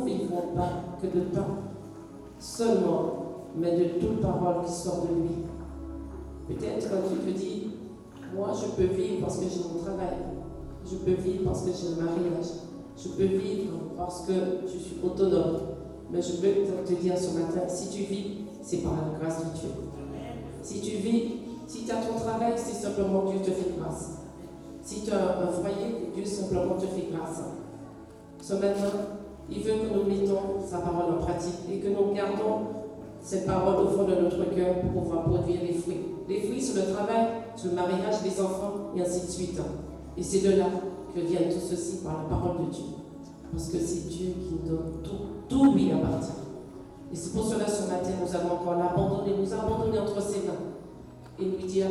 nous vivrons pas que de pain seulement, mais de toute parole qui sort de lui. Peut-être quand tu te dis, moi je peux vivre parce que j'ai mon travail, je peux vivre parce que j'ai le mariage, je peux vivre parce que je suis autonome. Mais je veux te dire ce matin, si tu vis, c'est par la grâce de Dieu. Si tu vis, si tu as ton travail, c'est simplement Dieu te fait grâce. Si tu as un foyer, Dieu simplement te fait grâce. Ce matin, il veut que nous mettons sa parole en pratique et que nous gardons cette parole au fond de notre cœur pour pouvoir produire les fruits. Les fruits sur le travail, sur le mariage, les enfants, et ainsi de suite. Et c'est de là que vient tout ceci par la parole de Dieu. Parce que c'est Dieu qui nous donne tout. Tout lui appartient. Et c'est pour cela ce matin, nous allons encore l'abandonner, nous abandonner entre ses mains et lui dire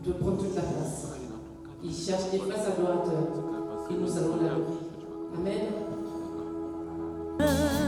de prendre toute la place. Il cherche des vrais adorateurs et nous allons l'adorer. Amen. Oh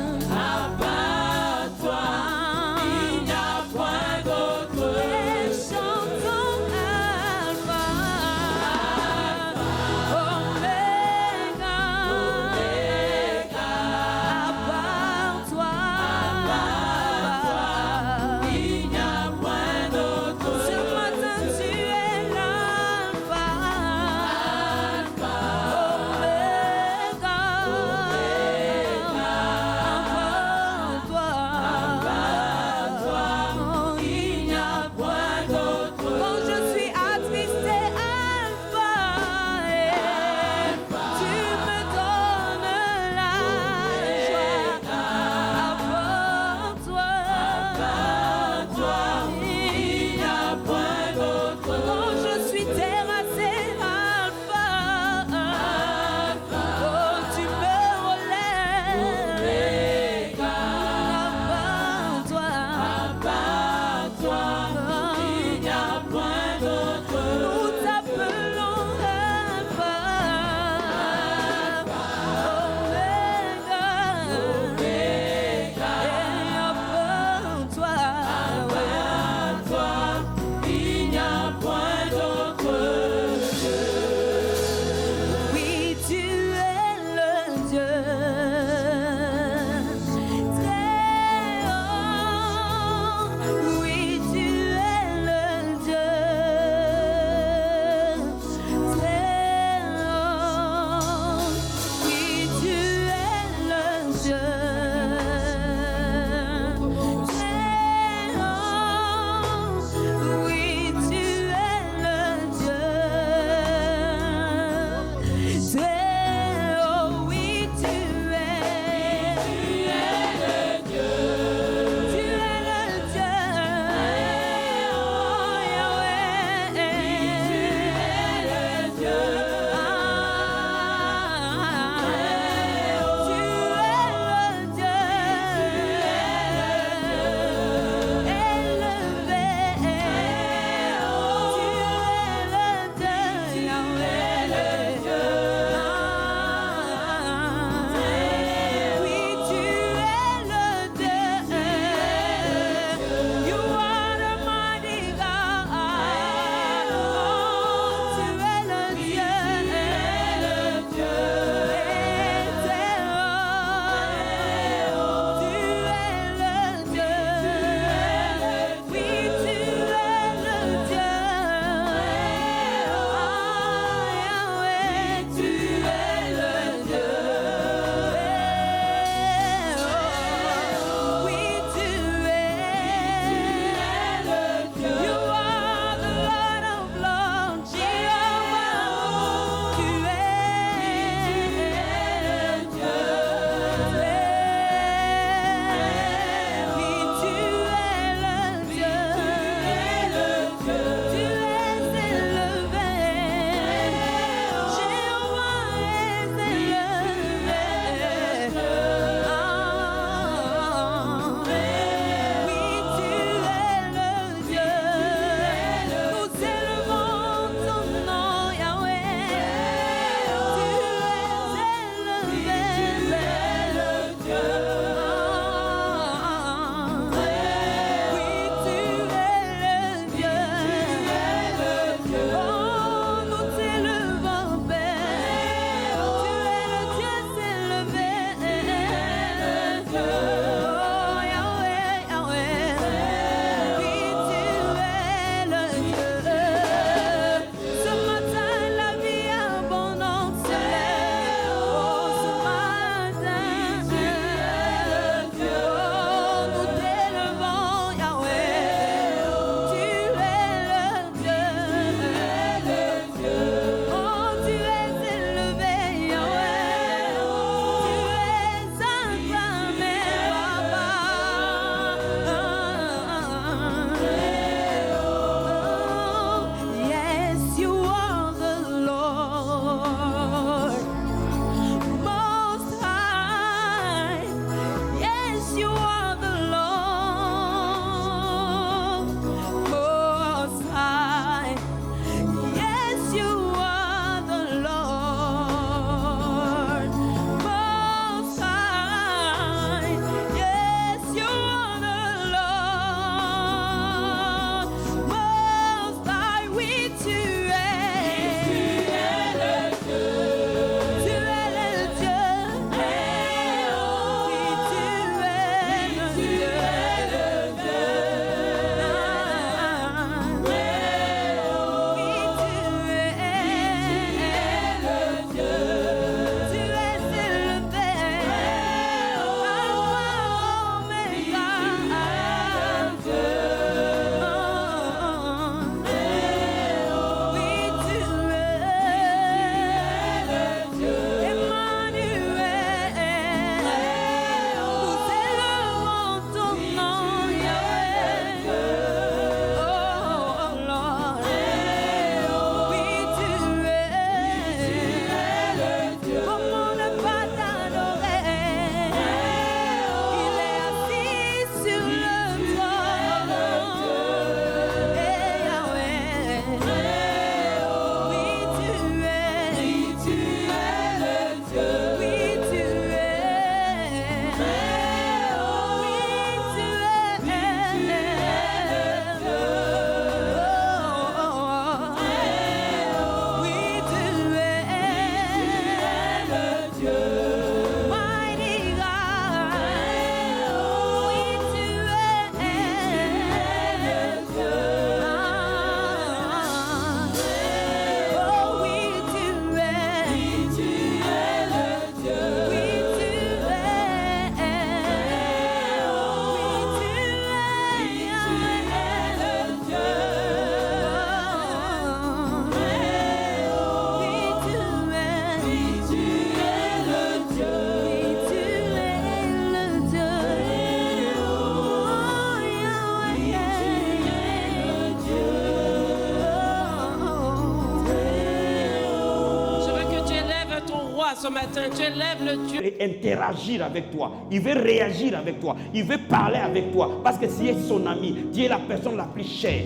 ce matin. Tu élèves le Dieu. Il veut interagir avec toi. Il veut réagir avec toi. Il veut parler avec toi. Parce que tu es son ami. Tu es la personne la plus chère.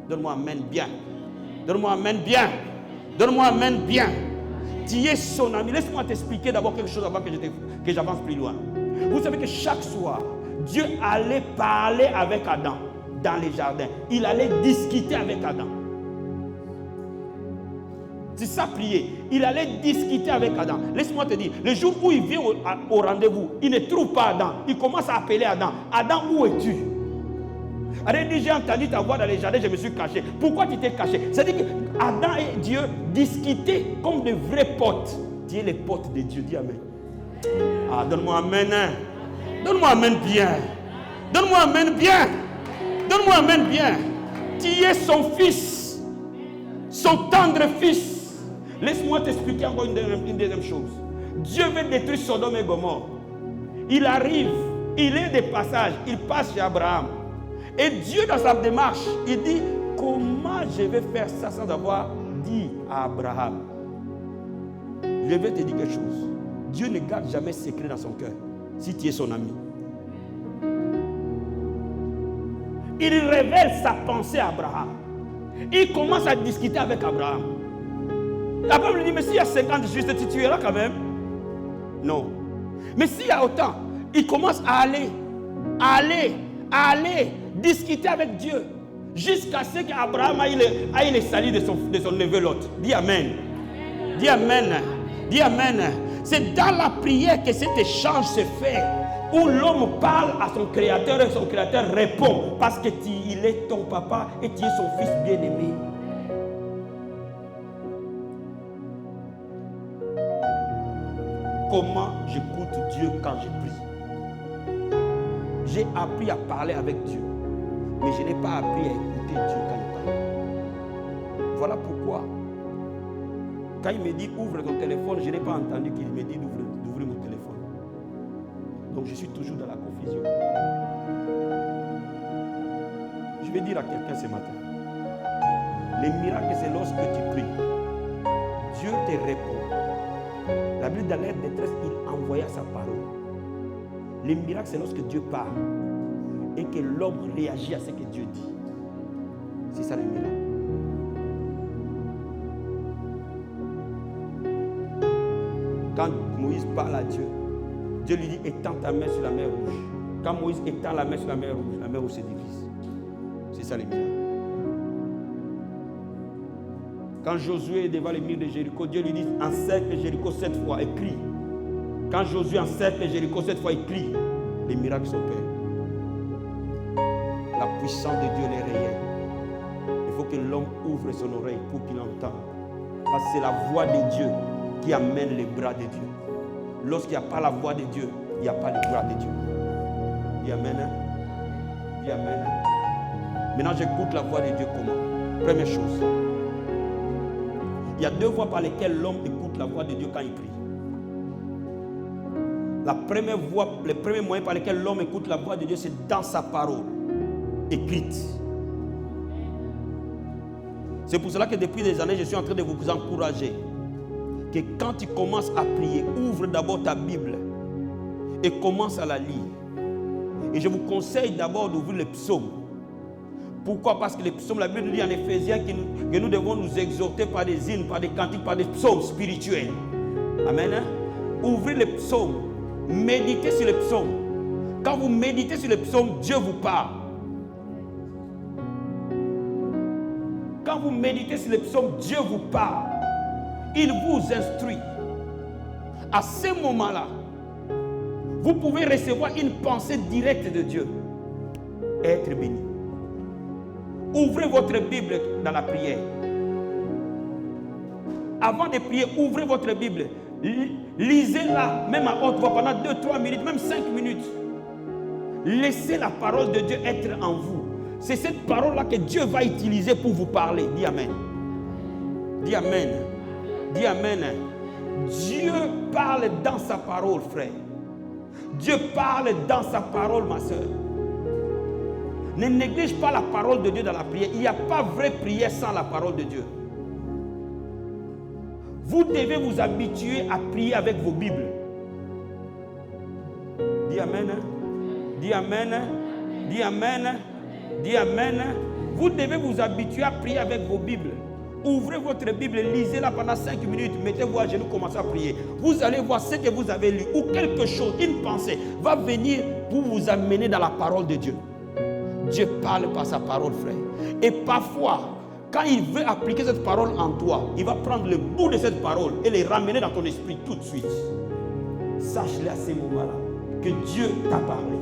Donne-moi amen bien. Donne-moi amen bien. Donne-moi amen bien. Tu es son ami. Laisse-moi t'expliquer d'abord quelque chose avant que j'avance plus loin. Vous savez que chaque soir, Dieu allait parler avec Adam dans les jardins. Il allait discuter avec Adam. C'est ça prier. Il allait discuter avec Adam. Laisse-moi te dire, le jour où il vient au rendez-vous, il ne trouve pas Adam. Il commence à appeler Adam. Adam, où es-tu? Adam dit, j'ai entendu ta voix dans les jardins, je me suis caché. Pourquoi tu t'es caché? C'est-à-dire que Adam et Dieu discutaient comme de vrais potes. Tu es les potes de Dieu. Dis amen. Ah, donne-moi amen. Donne-moi amen bien. Donne-moi amen bien. Donne-moi amen bien. Tu es son fils. Son tendre fils. Laisse-moi t'expliquer encore une deuxième chose. Dieu veut détruire Sodome et Gomorrhe. Il arrive, il est des passages, il passe chez Abraham. Et Dieu, dans sa démarche, il dit, comment je vais faire ça sans avoir dit à Abraham? Je vais te dire quelque chose. Dieu ne garde jamais secret dans son cœur, si tu es son ami. Il révèle sa pensée à Abraham. Il commence à discuter avec Abraham. Abraham lui dit, mais s'il y a 50 justes, tu tueras quand même? Non. Mais s'il y a autant, il commence à aller discuter avec Dieu. Jusqu'à ce qu'Abraham aille les salis de son neveu Lot. Dis amen. Dis amen. Dis amen. C'est dans la prière que cet échange se fait. Où l'homme parle à son créateur et son créateur répond. Parce qu'il est ton papa et tu es son fils bien-aimé. Comment j'écoute Dieu quand je prie? J'ai appris à parler avec Dieu. Mais je n'ai pas appris à écouter Dieu quand il parle. Voilà pourquoi, quand il me dit ouvre ton téléphone, je n'ai pas entendu qu'il me dit d'ouvrir mon téléphone. Donc je suis toujours dans la confusion. Je vais dire à quelqu'un ce matin, les miracles, c'est lorsque tu pries. Dieu te répond. La Bible, dans l'air de détresse, il envoya sa parole. Les miracles, c'est lorsque Dieu parle et que l'homme réagit à ce que Dieu dit. C'est ça le miracle. Quand Moïse parle à Dieu, Dieu lui dit étends ta main sur la mer rouge. Quand Moïse étend la main sur la mer rouge se divise. C'est ça le miracle. Quand Josué est devant les murs de Jéricho, Dieu lui dit encercle Jéricho 7 fois et crie. Quand Josué encercle Jéricho 7 fois et crie, les miracles s'opèrent. La puissance de Dieu est réelle. Il faut que l'homme ouvre son oreille pour qu'il entende. Parce que c'est la voix de Dieu qui amène les bras de Dieu. Lorsqu'il n'y a pas la voix de Dieu, il n'y a pas le bras de Dieu. Dis amen. Dis amen. Maintenant, j'écoute la voix de Dieu comment? Première chose. Il y a deux voies par lesquelles l'homme écoute la voix de Dieu quand il prie. La première voie, le premier moyen par lequel l'homme écoute la voix de Dieu, c'est dans sa parole écrite. C'est pour cela que depuis des années, je suis en train de vous encourager que quand tu commences à prier, ouvre d'abord ta Bible et commence à la lire. Et je vous conseille d'abord d'ouvrir les psaumes. Pourquoi? Parce que les psaumes, la Bible dit en Éphésiens que nous devons nous exhorter par des hymnes, par des cantiques, par des psaumes spirituels. Amen. Ouvrez les psaumes. Méditez sur les psaumes. Quand vous méditez sur les psaumes, Dieu vous parle. Quand vous méditez sur les psaumes, Dieu vous parle. Il vous instruit. À ce moment-là, vous pouvez recevoir une pensée directe de Dieu et être béni. Ouvrez votre Bible dans la prière. Avant de prier, ouvrez votre Bible. Lisez-la, même à haute voix, pendant 2-3 minutes, même 5 minutes. Laissez la parole de Dieu être en vous. C'est cette parole-là que Dieu va utiliser pour vous parler. Dis amen. Dis amen. Dis amen. Dieu parle dans sa parole, frère. Dieu parle dans sa parole, ma soeur. Ne néglige pas la parole de Dieu dans la prière. Il n'y a pas vraie prière sans la parole de Dieu. Vous devez vous habituer à prier avec vos Bibles. Dis Amen. Dis Amen. Dis Amen. Dis Amen. Vous devez vous habituer à prier avec vos Bibles. Ouvrez votre Bible, lisez-la pendant 5 minutes, mettez-vous à genoux, commencez à prier. Vous allez voir ce que vous avez lu ou quelque chose, une pensée va venir pour vous amener dans la parole de Dieu. Dieu parle par sa parole, frère. Et parfois, quand il veut appliquer cette parole en toi, il va prendre le bout de cette parole et les ramener dans ton esprit tout de suite. Sache-le à ces moments-là que Dieu t'a parlé.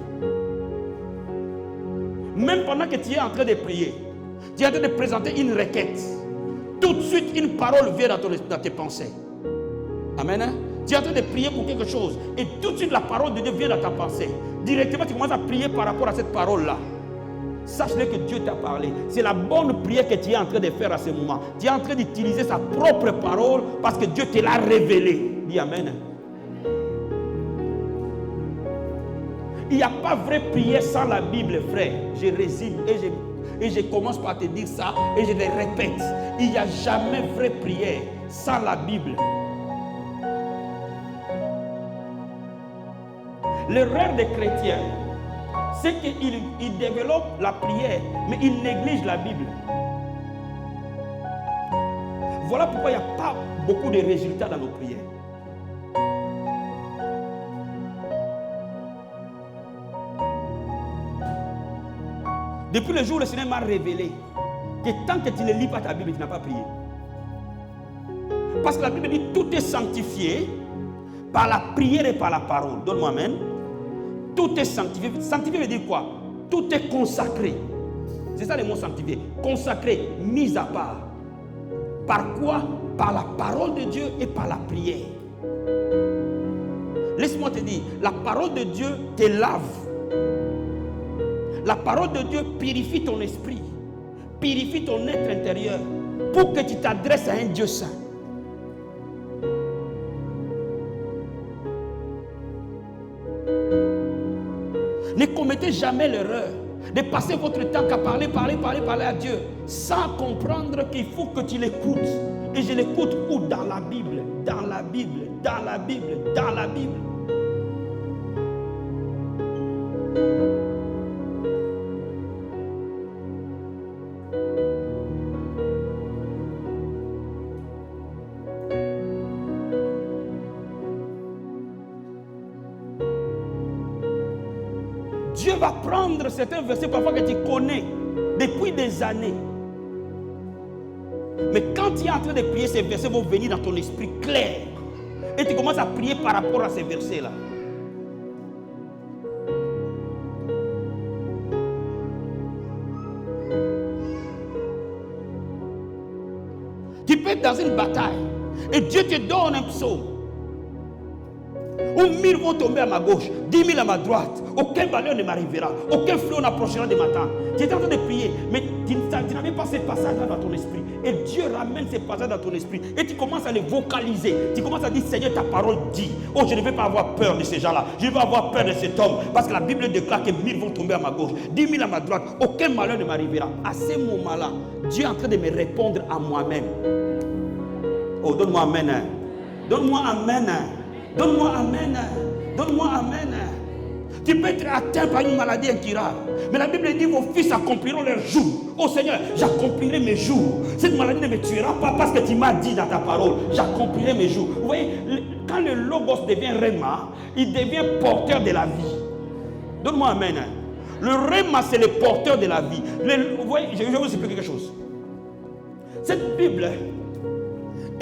Même pendant que tu es en train de prier, tu es en train de présenter une requête. Tout de suite, une parole vient dans tes pensées. Amen. Tu es en train de prier pour quelque chose. Et tout de suite, la parole de Dieu vient dans ta pensée. Directement, tu commences à prier par rapport à cette parole-là. Sache-le que Dieu t'a parlé. C'est la bonne prière que tu es en train de faire à ce moment. Tu es en train d'utiliser sa propre parole parce que Dieu te l'a révélée. Dis Amen. Il n'y a pas vraie prière sans la Bible, frère. Je résume et je commence par te dire ça et je le répète. Il n'y a jamais vraie prière sans la Bible. L'erreur des chrétiens, c'est qu'ils développent la prière, mais ils négligent la Bible. Voilà pourquoi il n'y a pas beaucoup de résultats dans nos prières. Depuis le jour où le Seigneur m'a révélé que tant que tu ne lis pas ta Bible, tu n'as pas prié. Parce que la Bible dit tout est sanctifié par la prière et par la parole. Donne-moi amen. Tout est sanctifié. Sanctifié veut dire quoi? Tout est consacré. C'est ça le mot sanctifié. Consacré, mis à part. Par quoi? Par la parole de Dieu et par la prière. Laisse-moi te dire, la parole de Dieu te lave. La parole de Dieu purifie ton esprit, purifie ton être intérieur pour que tu t'adresses à un Dieu saint. Ne commettez jamais l'erreur de passer votre temps qu'à parler à Dieu sans comprendre qu'il faut que tu l'écoutes. Et je l'écoute où? Dans la Bible, dans la Bible, dans la Bible, dans la Bible. Dieu va prendre certains versets parfois que tu connais depuis des années. Mais quand tu es en train de prier, ces versets vont venir dans ton esprit clair. Et tu commences à prier par rapport à ces versets-là. Tu peux être dans une bataille et Dieu te donne un psaume. Où 1000 vont tomber à ma gauche, 10 000 à ma droite. Aucun malheur ne m'arrivera. Aucun flot n'approchera de ma tente. Tu es en train de prier, mais tu n'avais pas ces passages-là dans ton esprit. Et Dieu ramène ces passages dans ton esprit. Et tu commences à les vocaliser. Tu commences à dire, Seigneur, ta parole dit. Oh, je ne vais pas avoir peur de ces gens-là. Je ne vais pas avoir peur de cet homme. Parce que la Bible déclare que 1000 vont tomber à ma gauche, 10 000 à ma droite. Aucun malheur ne m'arrivera. À ce moment-là, Dieu est en train de me répondre à moi-même. Oh, donne-moi amen. Donne-moi amen. Donne-moi amen. Donne-moi amen. Tu peux être atteint par une maladie incurable. Mais la Bible dit, vos fils accompliront leurs jours. Oh Seigneur, j'accomplirai mes jours. Cette maladie ne me tuera pas parce que tu m'as dit dans ta parole. J'accomplirai mes jours. Vous voyez, quand le logos devient réma, il devient porteur de la vie. Donne-moi amen. Le réma, c'est le porteur de la vie. Vous voyez, je vais vous expliquer quelque chose. Cette Bible,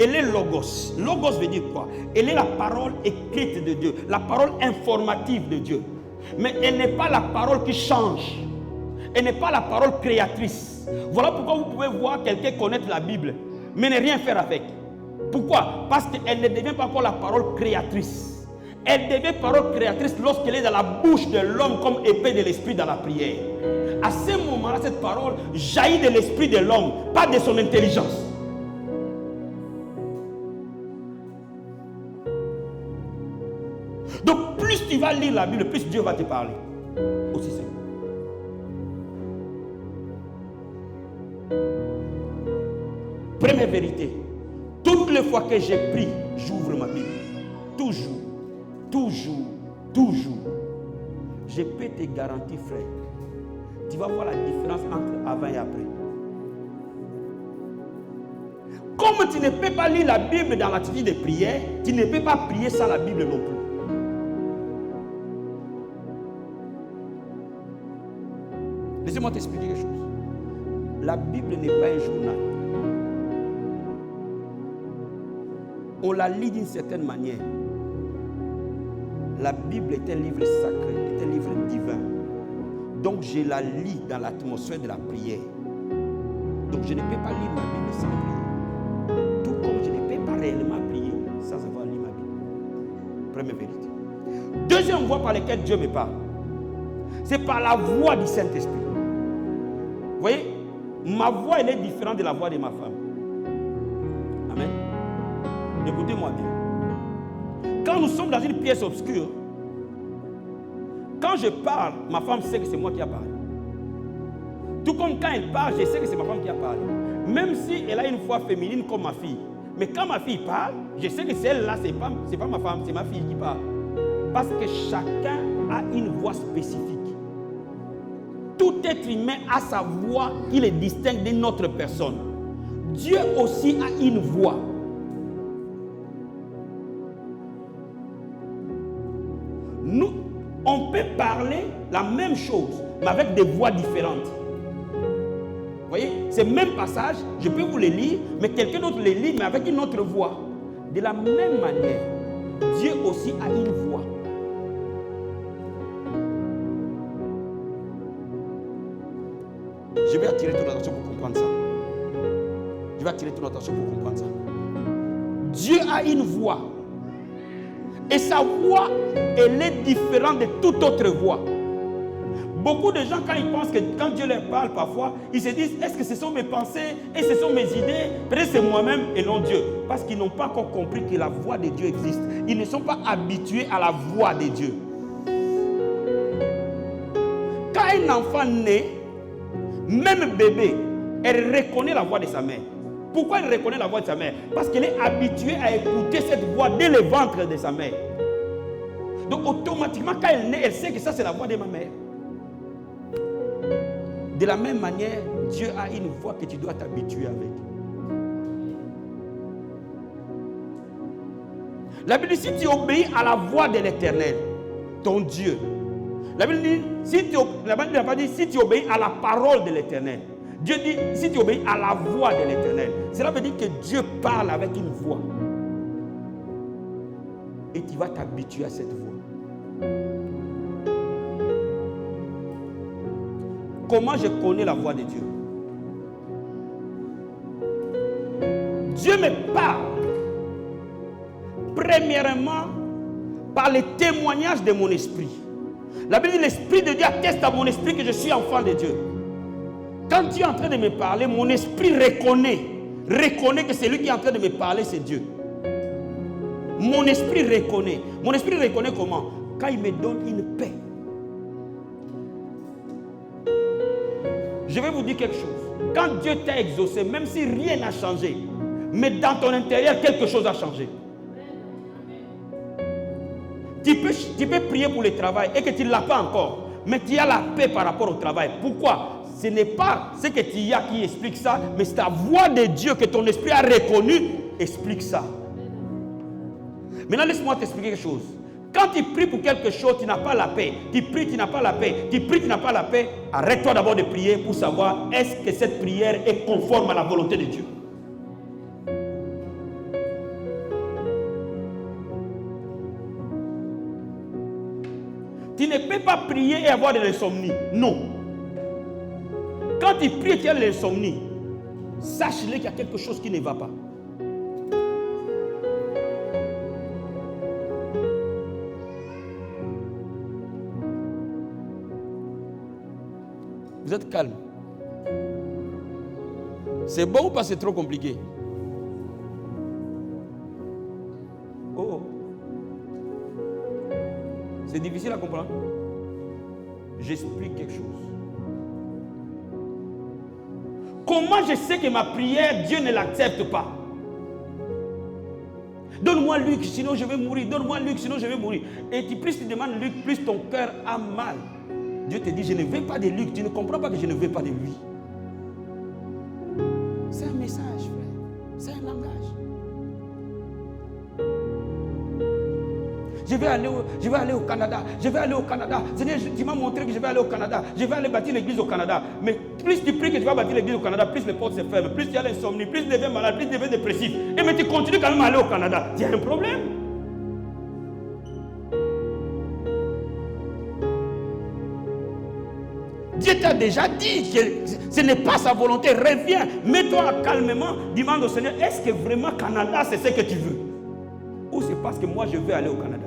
elle est logos. Logos veut dire quoi? Elle est la parole écrite de Dieu, la parole informative de Dieu. Mais elle n'est pas la parole qui change. Elle n'est pas la parole créatrice. Voilà pourquoi vous pouvez voir quelqu'un connaître la Bible, mais ne rien faire avec. Pourquoi? Parce qu'elle ne devient pas encore la parole créatrice. Elle devient parole créatrice lorsqu'elle est dans la bouche de l'homme comme épée de l'esprit dans la prière. À ce moment-là, cette parole jaillit de l'esprit de l'homme, pas de son intelligence. Donc plus tu vas lire la Bible, plus Dieu va te parler. Aussi simple. Première vérité. Toutes les fois que j'ai pris, j'ouvre ma Bible. Toujours, toujours, toujours. Je peux te garantir, frère, tu vas voir la différence entre avant et après. Comme tu ne peux pas lire la Bible dans l'attitude de prière, tu ne peux pas prier sans la Bible non plus. Laissez-moi t'expliquer quelque chose. La Bible n'est pas un journal. On la lit d'une certaine manière. La Bible est un livre sacré, est un livre divin. Donc je la lis dans l'atmosphère de la prière. Donc je ne peux pas lire ma Bible sans prier. Tout comme je ne peux pas réellement prier sans avoir lu ma Bible. Première vérité. Deuxième voie par laquelle Dieu me parle, c'est par la voix du Saint-Esprit. Vous voyez, ma voix elle est différente de la voix de ma femme. Amen. Écoutez-moi bien. Quand nous sommes dans une pièce obscure, quand je parle, ma femme sait que c'est moi qui a parlé. Tout comme quand elle parle, je sais que c'est ma femme qui a parlé. Même si elle a une voix féminine comme ma fille. Mais quand ma fille parle, je sais que celle-là, c'est pas ma femme, c'est ma fille qui parle. Parce que chacun a une voix spécifique. Tout être humain a sa voix qui le distingue d'une autre personne. Dieu aussi a une voix. Nous, on peut parler la même chose, mais avec des voix différentes. Vous voyez, ce même passage, je peux vous le lire, mais quelqu'un d'autre le lit, mais avec une autre voix. De la même manière, Dieu aussi a une voix. Je vais attirer ton attention pour comprendre ça. Je vais attirer ton attention pour comprendre ça. Dieu a une voix. Et sa voix, elle est différente de toute autre voix. Beaucoup de gens, quand ils pensent que quand Dieu leur parle parfois, ils se disent, est-ce que ce sont mes pensées et ce sont mes idées? Peut-être c'est moi-même et non Dieu. Parce qu'ils n'ont pas encore compris que la voix de Dieu existe. Ils ne sont pas habitués à la voix de Dieu. Quand un enfant naît, même bébé, elle reconnaît la voix de sa mère. Pourquoi elle reconnaît la voix de sa mère? Parce qu'elle est habituée à écouter cette voix dès le ventre de sa mère. Donc automatiquement, quand elle naît, elle sait que ça c'est la voix de ma mère. De la même manière, Dieu a une voix que tu dois t'habituer avec. La Bible dit, si tu obéis à la voix de l'Éternel, ton Dieu. La Bible dit, la Bible n'a pas dit, si tu obéis à la parole de l'Éternel. Dieu dit, si tu obéis à la voix de l'Éternel. Cela veut dire que Dieu parle avec une voix. Et tu vas t'habituer à cette voix. Comment je connais la voix de Dieu? Dieu me parle. Premièrement, par le témoignage de mon esprit. La Bible dit, l'Esprit de Dieu atteste à mon esprit que je suis enfant de Dieu. Quand Dieu est en train de me parler, mon esprit reconnaît que celui qui est en train de me parler, c'est Dieu. Mon esprit reconnaît. Mon esprit reconnaît comment? Quand il me donne une paix. Je vais vous dire quelque chose. Quand Dieu t'a exaucé, même si rien n'a changé, mais dans ton intérieur, quelque chose a changé. Tu peux prier pour le travail et que tu ne l'as pas encore, mais tu as la paix par rapport au travail. Pourquoi? Ce n'est pas ce que tu as qui explique ça, mais c'est ta voix de Dieu que ton esprit a reconnu explique ça. Maintenant, laisse-moi t'expliquer quelque chose. Quand tu pries pour quelque chose, tu n'as pas la paix. Tu pries, tu n'as pas la paix. Tu pries, tu n'as pas la paix. Arrête-toi d'abord de prier pour savoir est-ce que cette prière est conforme à la volonté de Dieu. Tu ne peux pas prier et avoir de l'insomnie. Non. Quand tu pries et tu as de l'insomnie, sache-le qu'il y a quelque chose qui ne va pas. Vous êtes calme. C'est bon ou pas c'est trop compliqué? Oh. C'est difficile à comprendre. J'explique quelque chose. Comment je sais que ma prière, Dieu ne l'accepte pas? Donne-moi Luc, sinon je vais mourir. Donne-moi Luc, sinon je vais mourir. Et plus tu demandes Luc, plus ton cœur a mal. Dieu te dit, je ne veux pas de Luc. Tu ne comprends pas que je ne veux pas de lui. C'est un message, frère. C'est un langage. Je vais aller au Canada. Je vais aller au Canada. Seigneur, tu m'as montré que je vais aller au Canada. Je vais aller bâtir l'église au Canada. Mais plus tu pries que tu vas bâtir l'église au Canada, plus les portes se ferment. Plus tu as l'insomnie, plus tu deviens malade, plus tu deviens dépressif. Et mais tu continues quand même à aller au Canada. Tu as un problème. Dieu t'a déjà dit que ce n'est pas sa volonté. Reviens, mets-toi calmement, demande au Seigneur, est-ce que vraiment Canada c'est ce que tu veux? Ou c'est parce que moi je veux aller au Canada?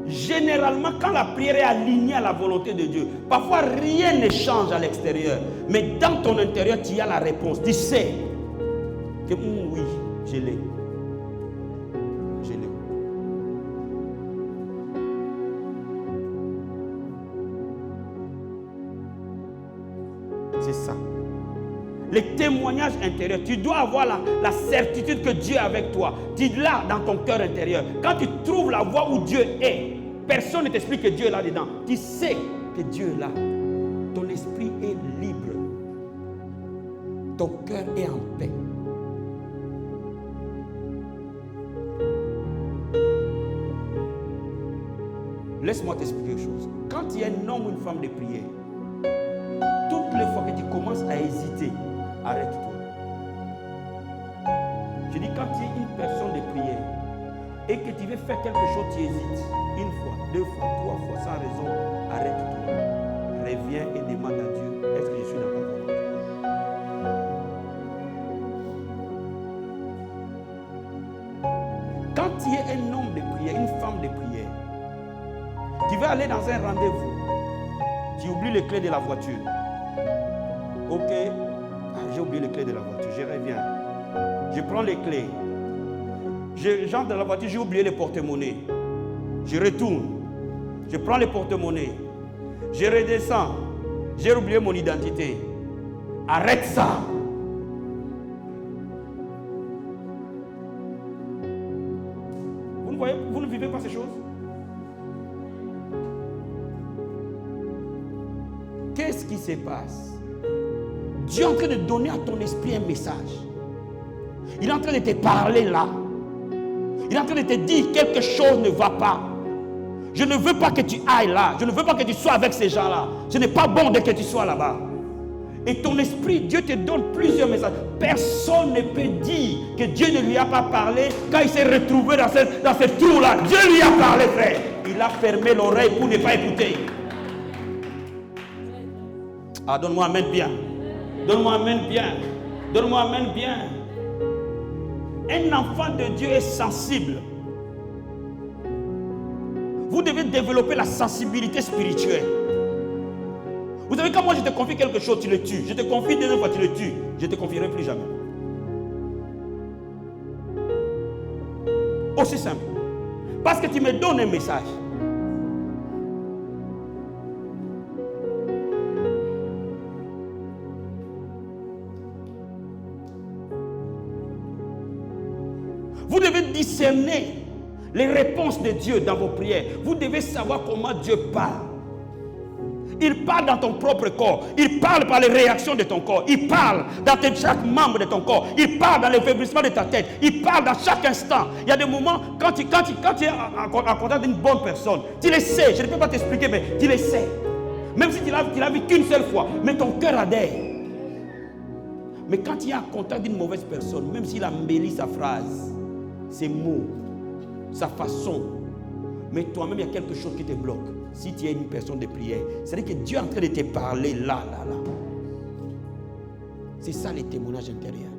Généralement, quand la prière est alignée à la volonté de Dieu, parfois rien ne change à l'extérieur. Mais dans ton intérieur, tu as la réponse. Tu sais que oui, je l'ai. Je l'ai. C'est ça. Les témoignages intérieurs, tu dois avoir la certitude que Dieu est avec toi. Tu l'as dans ton cœur intérieur. Quand tu trouves la voie où Dieu est, personne ne t'explique que Dieu est là-dedans. Tu sais que Dieu est là. Ton esprit est libre. Ton cœur est en paix. Laisse-moi t'expliquer quelque chose. Quand il y a un homme ou une femme de prière, toutes les fois que tu commences à hésiter, arrête-toi. Je dis, quand tu es une personne de prière et que tu veux faire quelque chose, tu hésites. Une fois, deux fois, trois fois, sans raison, arrête-toi. Reviens et demande à Dieu, est-ce que je suis dans ta volonté? Quand tu es un homme de prière, une femme de prière, tu veux aller dans un rendez-vous, tu oublies les clés de la voiture. Ok, j'ai oublié les clés de la voiture, je reviens. Je prends les clés. J'entre dans la voiture, j'ai oublié les porte-monnaies. Je retourne. Je prends les porte-monnaies. Je redescends. J'ai oublié mon identité. Arrête ça. Vous ne voyez, vous ne vivez pas ces choses? Qu'est-ce qui se passe? Dieu est en train de donner à ton esprit un message. Il est en train de te parler là. Il est en train de te dire quelque chose ne va pas. Je ne veux pas que tu ailles là. Je ne veux pas que tu sois avec ces gens-là. Ce n'est pas bon de que tu sois là-bas. Et ton esprit, Dieu te donne plusieurs messages. Personne ne peut dire que Dieu ne lui a pas parlé quand il s'est retrouvé dans ce trou-là. Dieu lui a parlé, frère. Il a fermé l'oreille pour ne pas écouter. Ah, donne-moi amen bien. Donne-moi amen bien. Donne-moi amen bien. Un enfant de Dieu est sensible. Vous devez développer la sensibilité spirituelle. Vous savez, quand moi je te confie quelque chose, tu le tues. Je te confie deux fois, tu le tues. Je ne te confierai plus jamais. Aussi simple. Parce que tu me donnes un message. Vous devez discerner les réponses de Dieu dans vos prières. Vous devez savoir comment Dieu parle. Il parle dans ton propre corps. Il parle par les réactions de ton corps. Il parle dans chaque membre de ton corps. Il parle dans les faiblissements de ta tête. Il parle dans chaque instant. Il y a des moments, quand tu es en contact d'une bonne personne, tu le sais. Je ne peux pas t'expliquer, mais tu le sais. Même si tu l'as vu qu'une seule fois, mais ton cœur adhère. Mais quand tu es en contact d'une mauvaise personne, même s'il embellit sa phrase, ses mots, sa façon, mais toi-même il y a quelque chose qui te bloque. Si tu es une personne de prière, c'est-à-dire que Dieu est en train de te parler là. C'est ça les témoignages intérieurs.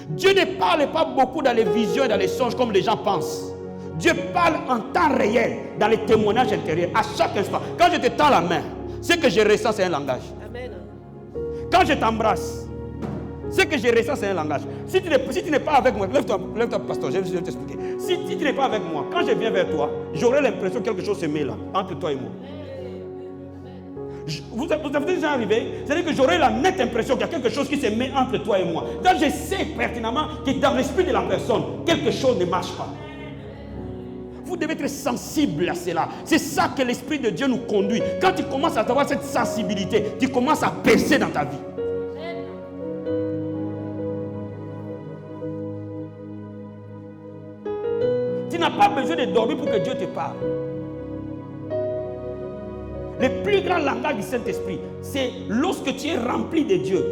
Dieu ne parle pas beaucoup dans les visions et dans les songes comme les gens pensent. Dieu parle en temps réel dans les témoignages intérieurs à chaque instant. Quand je te tends la main, ce que je ressens c'est un langage. Amen. Quand je t'embrasse, ce que je ressens, c'est un langage. Si tu n'es pas avec moi, lève-toi, pasteur, je vais t'expliquer. Si tu n'es pas avec moi, quand je viens vers toi, j'aurai l'impression que quelque chose se met là, entre toi et moi. Vous avez déjà arrivé? C'est-à-dire que j'aurai la nette impression qu'il y a quelque chose qui se met entre toi et moi. Donc je sais pertinemment que dans l'esprit de la personne, quelque chose ne marche pas. Vous devez être sensible à cela. C'est ça que l'Esprit de Dieu nous conduit. Quand tu commences à avoir cette sensibilité, tu commences à percer dans ta vie. Tu n'as pas besoin de dormir pour que Dieu te parle. Le plus grand langage du Saint-Esprit, c'est lorsque tu es rempli de Dieu.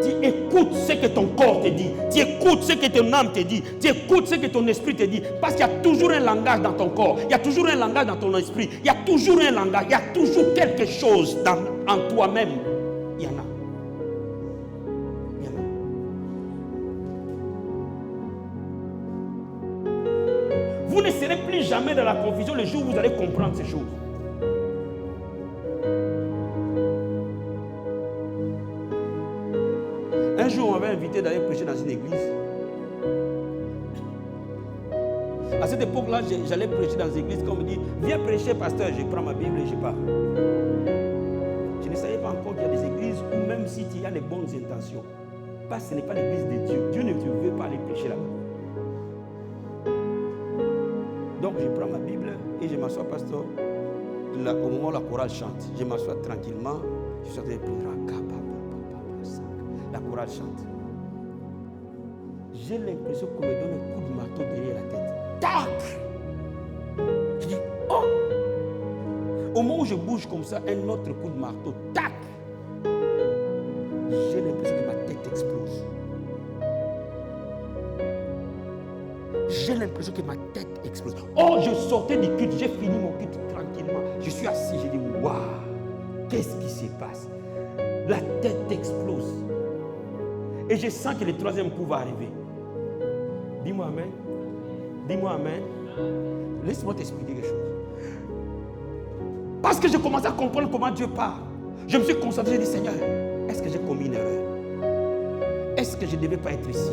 Tu écoutes ce que ton corps te dit. Tu écoutes ce que ton âme te dit. Tu écoutes ce que ton esprit te dit. Parce qu'il y a toujours un langage dans ton corps. Il y a toujours un langage dans ton esprit. Il y a toujours un langage. Il y a toujours quelque chose en toi-même. Il y en a. Il y en a. Vous ne serez plus jamais dans la confusion le jour où vous allez comprendre ces choses. Un jour, on m'avait invité d'aller prêcher dans une église. À cette époque-là, j'allais prêcher dans une église. Quand on me dit, viens prêcher, pasteur, je prends ma Bible et je pars. Je ne savais pas encore qu'il y a des églises où même si tu as les bonnes intentions, parce que ce n'est pas l'église de Dieu. Dieu ne te veut pas aller prêcher là-bas. Donc, je prends ma Bible et je m'assois, pasteur. Là, au moment où la chorale chante, je m'assois tranquillement. Je suis en train de prier. La chorale chante. J'ai l'impression qu'on me donne un coup de marteau derrière la tête. Tac! Je dis, oh! Au moment où je bouge comme ça, un autre coup de marteau. Tac! J'ai l'impression que ma tête explose. J'ai l'impression que ma tête explose. Oh, je sortais du culte, j'ai fini mon culte tranquillement. Je suis assis, j'ai dit, waouh! Qu'est-ce qui se passe? La tête explose. Et je sens que le troisième coup va arriver. Dis-moi amen. Dis-moi amen. Laisse-moi t'expliquer quelque chose. Parce que je commence à comprendre comment Dieu parle. Je me suis concentré, j'ai dit, Seigneur, est-ce que j'ai commis une erreur? Est-ce que je ne devais pas être ici?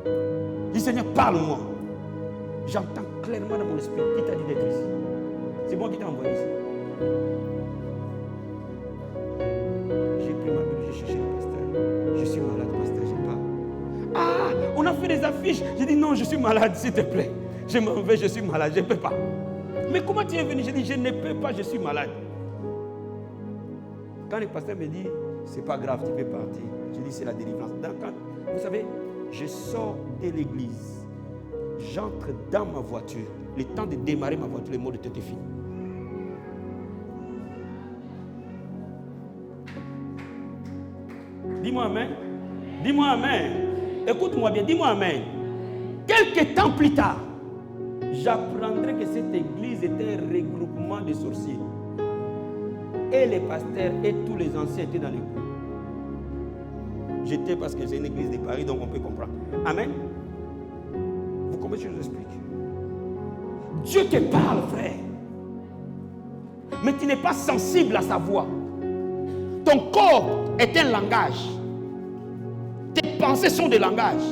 Je dis, Seigneur, parle-moi. J'entends clairement dans mon esprit qui t'a dit d'être ici. C'est moi qui t'ai envoyé ici. J'ai pris ma Bible, j'ai cherché le pasteur. Je suis malade, pasteur, je pars. Ah, on a fait des affiches. J'ai dit non, je suis malade, s'il te plaît. Je m'en vais, je suis malade, je ne peux pas. Mais comment tu es venu? J'ai dit, je ne peux pas, je suis malade. Quand le pasteur me dit, c'est pas grave, tu peux partir. Je dis, c'est la délivrance. Vous savez, je sors de l'église. J'entre dans ma voiture. Le temps de démarrer ma voiture, les mots de tête est fini. Dis-moi amen. Dis-moi amen. Écoute-moi bien, dis-moi amen. Quelques temps plus tard, j'apprendrai que cette église était un regroupement de sorciers. Et les pasteurs et tous les anciens étaient dans les coups. J'étais parce que c'est une église de Paris, donc on peut comprendre. Amen. Vous comprenez ce que je vous explique? Dieu te parle, frère. Mais tu n'es pas sensible à sa voix. Ton corps est un langage. Tes pensées sont des langages.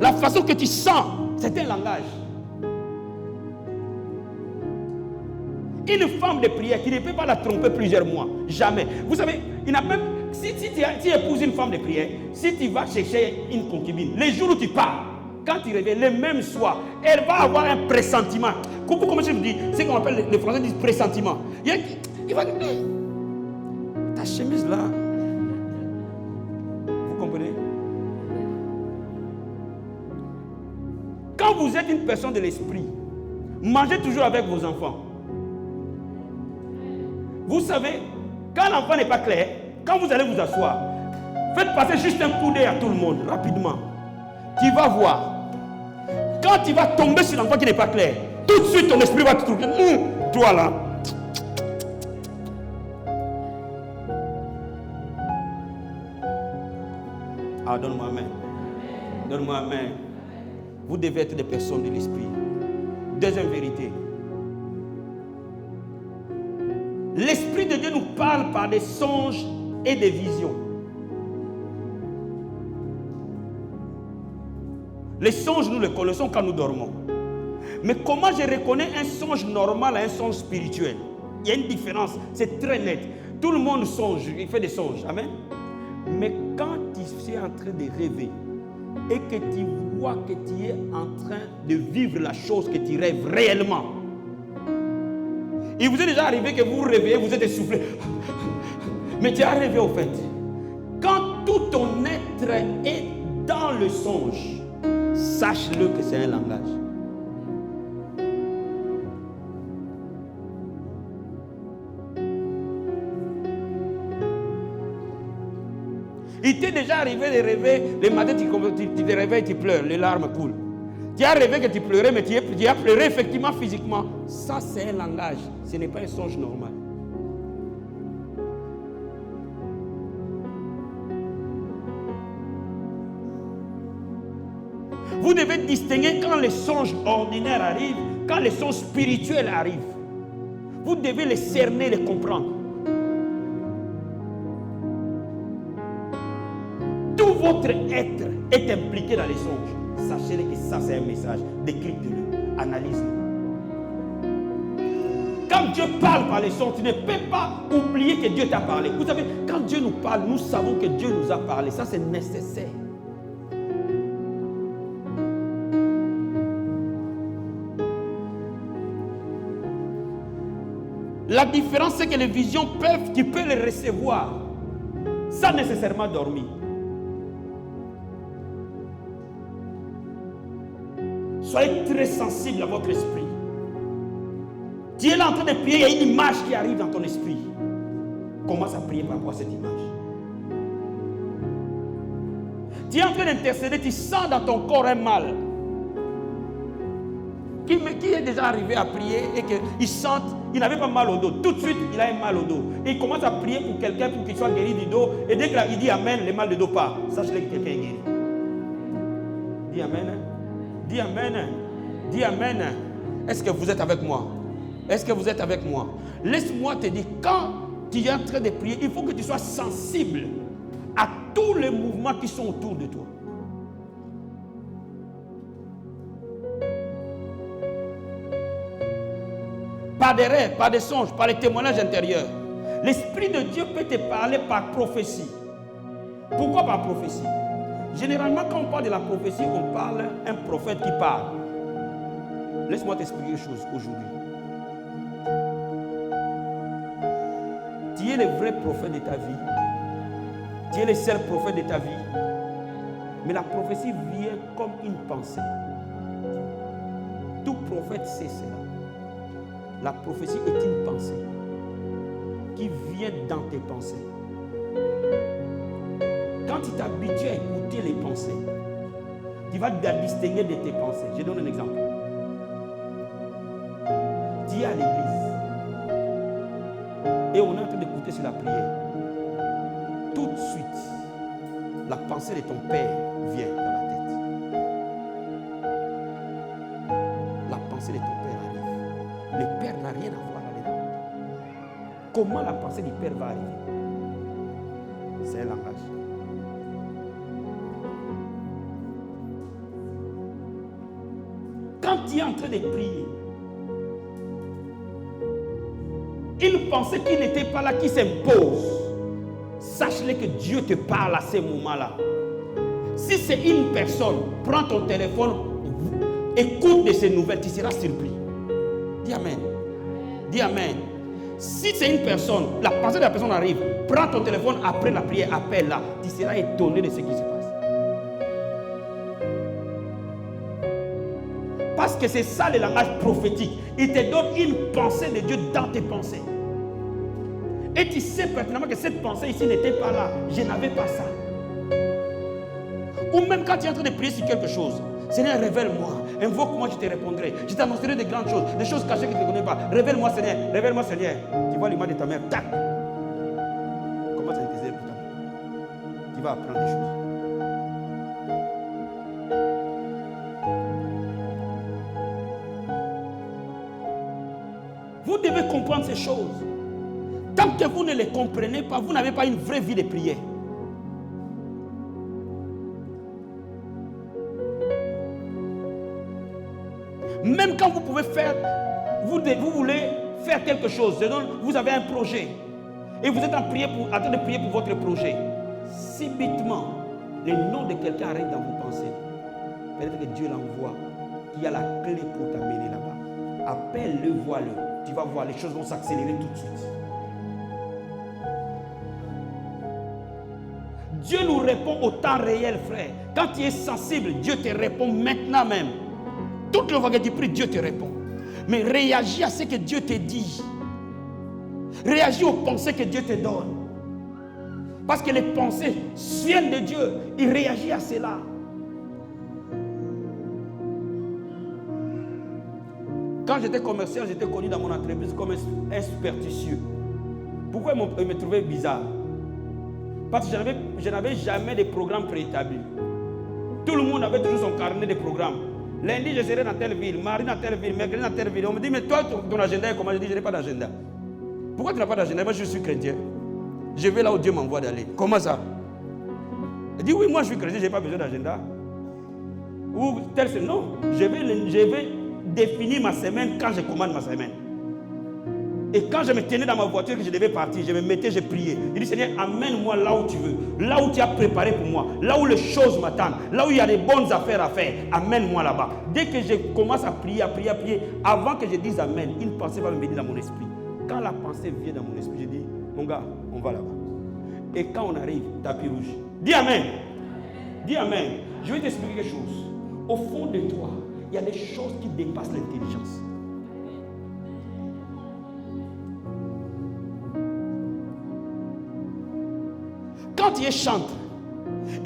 La façon que tu sens, c'est un langage. Une femme de prière, tu ne peux pas la tromper plusieurs mois. Jamais. Vous savez, il n'a même... Si tu épouses une femme de prière, si tu vas chercher une concubine, les jours où tu pars, quand tu reviens, le même soir, elle va avoir un pressentiment. Comment je vous dis? C'est ce qu'on appelle, les Français disent pressentiment. Il va dire, ta chemise là, vous comprenez? Quand vous êtes une personne de l'esprit, mangez toujours avec vos enfants. Vous savez, quand l'enfant n'est pas clair, quand vous allez vous asseoir, faites passer juste un coup d'œil à tout le monde, rapidement. Tu vas voir. Quand tu vas tomber sur l'enfant qui n'est pas clair, tout de suite ton esprit va te trouver. Toi là. Ah, donne-moi main. Donne-moi main. Vous devez être des personnes de l'esprit. Deuxième vérité. L'Esprit de Dieu nous parle par des songes et des visions. Les songes, nous les connaissons quand nous dormons. Mais comment je reconnais un songe normal à un songe spirituel? Il y a une différence, c'est très net. Tout le monde songe, il fait des songes. Amen. Mais quand tu es en train de rêver et que tu vois que tu es en train de vivre la chose que tu rêves réellement, il vous est déjà arrivé que vous vous réveillez, vous êtes essoufflé. Mais tu as rêvé au fait. Quand tout ton être est dans le songe, sache-le que c'est un langage. Il t'est déjà arrivé de rêver, le matin tu te réveilles, tu pleures, les larmes coulent. Tu as rêvé que tu pleurais, mais tu as pleuré effectivement physiquement. Ça, c'est un langage, ce n'est pas un songe normal. Vous devez distinguer quand les songes ordinaires arrivent, quand les songes spirituels arrivent. Vous devez les cerner, les comprendre. Tout votre être est impliqué dans les songes. Sachez que ça, c'est un message. Décrypte-le, analyse-le. Quand Dieu parle par les songes, tu ne peux pas oublier que Dieu t'a parlé. Vous savez, quand Dieu nous parle, nous savons que Dieu nous a parlé. Ça, c'est nécessaire. La différence, c'est que les visions peuvent, tu peux les recevoir sans nécessairement dormir. Soyez très sensible à votre esprit. Tu es là en train de prier, il y a une image qui arrive dans ton esprit. Commence à prier par rapport à cette image. Tu es en train d'intercéder, tu sens dans ton corps un mal. Qui est déjà arrivé à prier et qu'il sente, il n'avait pas mal au dos. Tout de suite, il a un mal au dos. Et il commence à prier pour quelqu'un pour qu'il soit guéri du dos. Et dès qu'il dit Amen, le mal de dos part. Sache-le que quelqu'un est guéri. Dis Amen. Dis Amen. Dis Amen. Est-ce que vous êtes avec moi? Est-ce que vous êtes avec moi? Laisse-moi te dire, quand tu es en train de prier, il faut que tu sois sensible à tous les mouvements qui sont autour de toi. Par des rêves, par des songes, par les témoignages intérieurs. L'Esprit de Dieu peut te parler par prophétie. Pourquoi par prophétie? Généralement, quand on parle de la prophétie, on parle d'un prophète qui parle. Laisse-moi t'expliquer une chose aujourd'hui. Tu es le vrai prophète de ta vie. Tu es le seul prophète de ta vie. Mais la prophétie vient comme une pensée. Tout prophète sait cela. La prophétie est une pensée qui vient dans tes pensées. Quand tu t'habitues à écouter les pensées, tu vas te distinguer de tes pensées. Je donne un exemple. Tu es à l'église et on est en train d'écouter sur la prière. Tout de suite, la pensée de ton père vient dans la tête. La pensée de ton père arrive. Le père n'a rien à voir là-dedans. Comment la pensée du père va arriver? C'est un langage. Quand tu es en train de prier, une pensée qui n'était pas là, qui s'impose, sache-le que Dieu te parle à ces moments-là. Si c'est une personne, prends ton téléphone, écoute de ces nouvelles, tu seras surpris. Dis Amen. Dis Amen. Si c'est une personne, la pensée de la personne arrive, prends ton téléphone après la prière, appelle-la, tu seras étonné de ce qui se passe. Parce que c'est ça le langage prophétique. Il te donne une pensée de Dieu dans tes pensées. Et tu sais pertinemment que cette pensée ici n'était pas là. Je n'avais pas ça. Ou même quand tu es en train de prier sur quelque chose, Seigneur, révèle-moi. Invoque-moi, je te répondrai. Je t'annoncerai de grandes choses, des choses cachées que tu ne connais pas. Révèle-moi, Seigneur. Révèle-moi, Seigneur. Tu vois l'image de ta mère. Tac. Commence à intégrer pour toi. Tu vas apprendre des choses. Vous devez comprendre ces choses. Tant que vous ne les comprenez pas, vous n'avez pas une vraie vie de prière. Même quand vous pouvez faire, vous voulez faire quelque chose, vous avez un projet et vous êtes en train de prier pour votre projet. Subitement, le nom de quelqu'un arrive dans vos pensées. Peut-être que Dieu l'envoie, qui a la clé pour t'amener là-bas. Appelle-le, vois-le. Tu vas voir, les choses vont s'accélérer tout de suite. Dieu nous répond au temps réel, frère. Quand tu es sensible, Dieu te répond maintenant même. Toute le fois que tu pries, Dieu te répond. Mais réagis à ce que Dieu te dit. Réagis aux pensées que Dieu te donne. Parce que les pensées viennent de Dieu. Il réagit à cela. Quand j'étais commercial, j'étais connu dans mon entreprise comme un superstitieux. Pourquoi ils me trouvaient bizarre? Parce que je n'avais jamais de programme préétabli. Tout le monde avait toujours son carnet de programmes. Lundi, je serai dans telle ville, mardi dans telle ville, mercredi dans telle ville. On me dit, mais toi, ton agenda est comment? Je dis, je n'ai pas d'agenda. Pourquoi tu n'as pas d'agenda? Moi, je suis chrétien. Je vais là où Dieu m'envoie d'aller. Comment ça? Il dit, oui, moi, je suis chrétien, je n'ai pas besoin d'agenda. Ou tel, non, je vais définir ma semaine quand je commande ma semaine. Et quand je me tenais dans ma voiture que je devais partir, je me mettais, je priais. Il dit, Seigneur, amène-moi là où tu veux, là où tu as préparé pour moi, là où les choses m'attendent, là où il y a des bonnes affaires à faire, amène-moi là-bas. Dès que je commence à prier, avant que je dise amen, une pensée va me venir dans mon esprit. Quand la pensée vient dans mon esprit, je dis, mon gars, on va là-bas. Et quand on arrive, tapis rouge, dis amen. Dis amen. Je vais t'expliquer quelque chose. Au fond de toi, il y a des choses qui dépassent l'intelligence. Quand tu es chanteur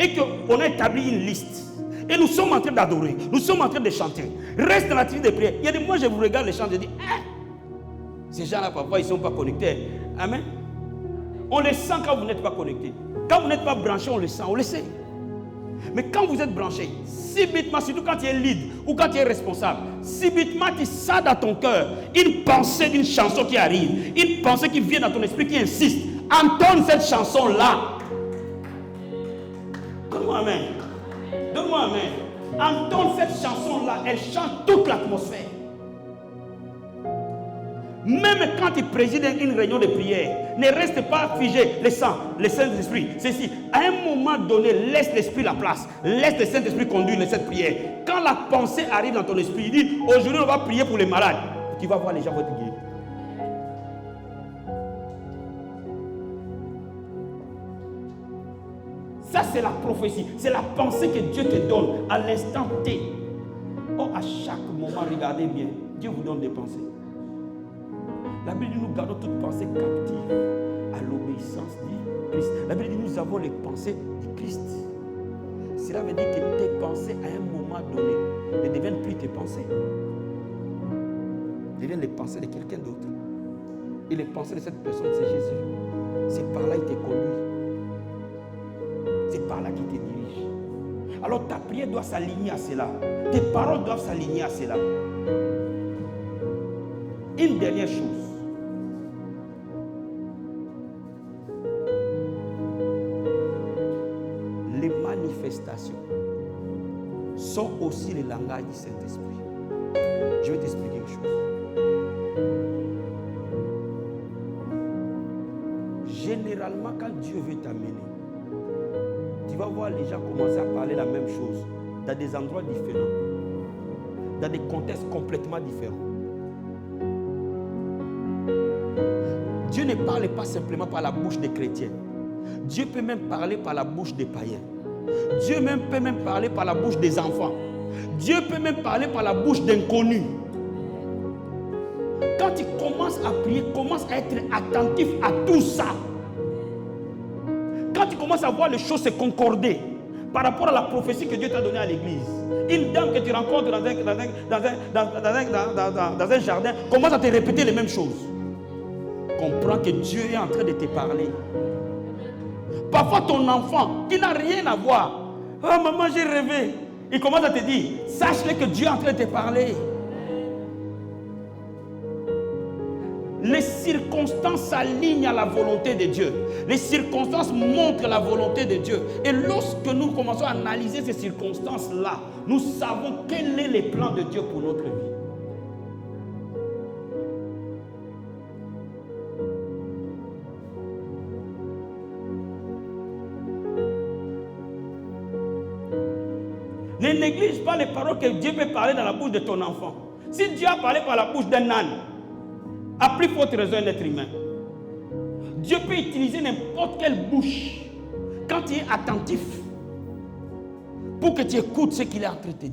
et qu'on a établi une liste et nous sommes en train d'adorer, nous sommes en train de chanter, reste dans l'activité de prière. Il y a des mois, je vous regarde les chants, je dis, ces gens-là, parfois, ils ne sont pas connectés. Amen. On les sent quand vous n'êtes pas connectés. Quand vous n'êtes pas branché, on le sent, on le sait. Mais quand vous êtes branché, subitement, surtout quand tu es lead ou quand tu es responsable, subitement, tu sens dans ton cœur une pensée d'une chanson qui arrive, une pensée qui vient dans ton esprit, qui insiste. Entonne cette chanson-là. Donne-moi amen. Donne-moi amen. Entonne cette chanson-là, elle chante toute l'atmosphère. Même quand tu présides une réunion de prière, ne reste pas figé, le Saint-Esprit. Ceci, à un moment donné, laisse l'Esprit la place. Laisse le Saint-Esprit conduire cette prière. Quand la pensée arrive dans ton esprit, il dit, aujourd'hui on va prier pour les malades. Tu vas voir les gens vont te guérir. Ça c'est la prophétie, c'est la pensée que Dieu te donne à l'instant T. Oh, à chaque moment, regardez bien, Dieu vous donne des pensées. La Bible dit, nous gardons toute pensée captive à l'obéissance du Christ. La Bible dit, nous avons les pensées du Christ. Cela veut dire que tes pensées, à un moment donné, ne deviennent plus tes pensées. Deviennent les pensées de quelqu'un d'autre. Et les pensées de cette personne, c'est Jésus. C'est par là qu'il te conduit. C'est par là qu'il te dirige. Alors ta prière doit s'aligner à cela. Tes paroles doivent s'aligner à cela. Une dernière chose. Les manifestations sont aussi le langage du Saint-Esprit. Je vais t'expliquer une chose. Généralement, quand Dieu veut t'amener, tu vas voir les gens commencer à parler la même chose dans des endroits différents, dans des contextes complètement différents. Dieu ne parle pas simplement par la bouche des chrétiens. Dieu peut même parler par la bouche des païens. Dieu peut même parler par la bouche des enfants. Dieu peut même parler par la bouche d'inconnus. Quand tu commences à prier, commence à être attentif à tout ça. Quand tu commences à voir les choses se concorder par rapport à la prophétie que Dieu t'a donnée à l'église, une dame que tu rencontres dans un jardin commence à te répéter les mêmes choses. Comprends que Dieu est en train de te parler. Parfois ton enfant qui n'a rien à voir, oh maman j'ai rêvé, il commence à te dire, sache-le que Dieu est en train de te parler. Les circonstances s'alignent à la volonté de Dieu. Les circonstances montrent la volonté de Dieu. Et lorsque nous commençons à analyser ces circonstances-là, nous savons quel est le plan de Dieu pour notre vie. Ne néglige pas les paroles que Dieu peut parler dans la bouche de ton enfant. Si Dieu a parlé par la bouche d'un âne, à plus forte raison un être humain, Dieu peut utiliser n'importe quelle bouche quand tu es attentif pour que tu écoutes ce qu'il est en train de te dire.